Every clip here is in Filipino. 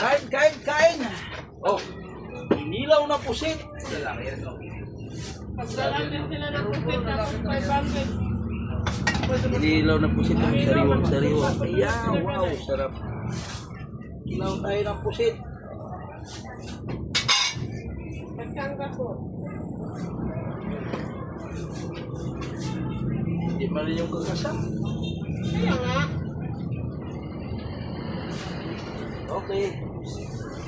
Kain, kain, kain. Oh, inilaw na pusit. Pagdalatin sila ng pusit tapos 500. Inilaw na pusit. Sariwang sariwa. Ayan, wow, sarap. Inilaw tayo ng pusit. Pagkangga ko. Hindi man rin yung kakasap. Kaya nga. Okay.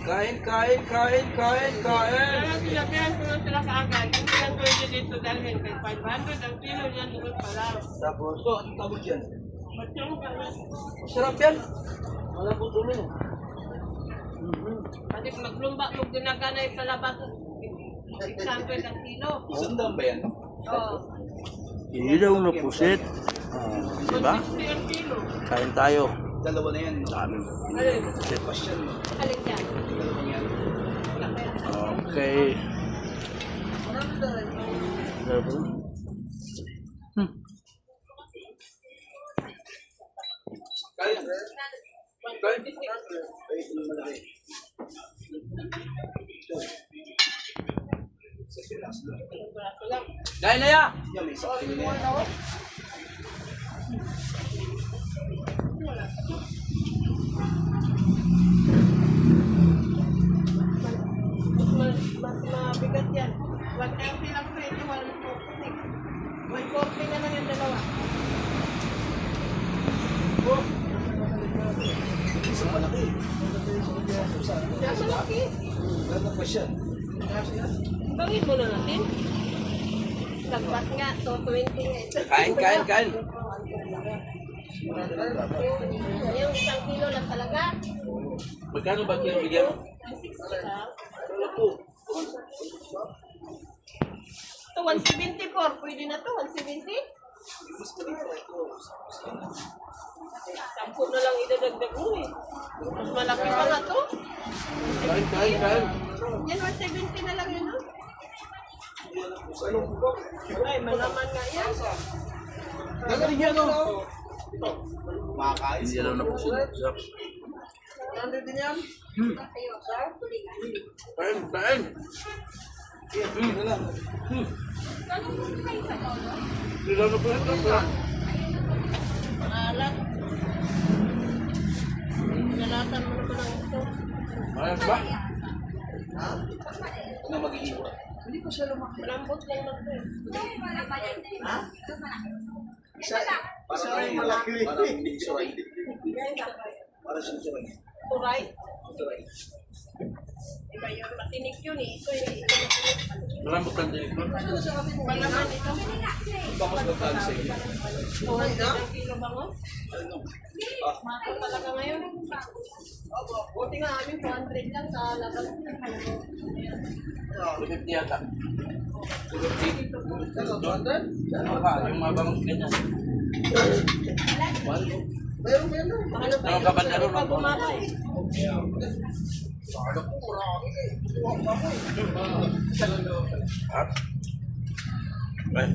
Kain, kain, kain, kain, kain. Kaya sinabihan ko lang sila kaagad. Hindi lang pwede dito dalhin. Kay 500 ang kilo yan doon pala. Tapos, oh, anong tawag yan? Pagkangga na. Masarap yan. Malambot ulo. Kasi maglumba-lug ginaganay sa labas. 600 ang kilo. Sandang ba yan? Oo. Inilaw na pusit. Diba? 160 ang kilo. Kain tayo. Dalawa na yan. Dami. Alin? Pasyan mo. Alin yan? Dalawa yan. Okay. Kaya. Kaya. 156. Ay, ito yung malaki. Sa pilas lang. Braso lang. Kain na ya! Yan, may isa kilo na yan. Mas mabigat yan. 130 lang pwede, 146. 140 na lang yung dalawa. Isang malaki. Yan, malaki. Ganda pa siya. Bangin mo na natin. Lagpas nga, so 20 nga ito. Kain, kain, kain. Yung 1 kilo lang talaga. Magkano ba kilo bigyan mo? 60 lang. Wala po. Ito, 174. Pwede na to, 170. Mas malaki pa ito. 10 na lang idadagdag mo eh. Mas malaki pa nga to. Kain, kain, kain. Yan, 170 na lang yun, no? Ay, malaman nga yan. Gagaling yan, no? Makakain Hindi sila. lang na pusit. Sarap. Nandito din yan. Kain, kain. Yan na lang. Hindi lang na pusit. Sarap. Alat. Nalatan mo naman ang ito. Mayas ba? Ano mag-iiwa? Hindi ko siya lumaki. Malambot lang na ito eh. Parang ano malaki. Parang suray. Parang siyang suray. Turay. Suray. Iba yun, matinik yun eh. Ito eh. Malambot lang din ito. Malaman ito. Bakos na talo sa inyo. 200 kilo bangos. Ano? Mako talaga ngayon. Buti nga amin 200 lang sa labas. 250 yata. 250. Ano ka? Yung mga bangus ganyan. Mayroon ba yan? Mahalo pa Ano ka ba na rin? pag bumala eh. Ha? Ay.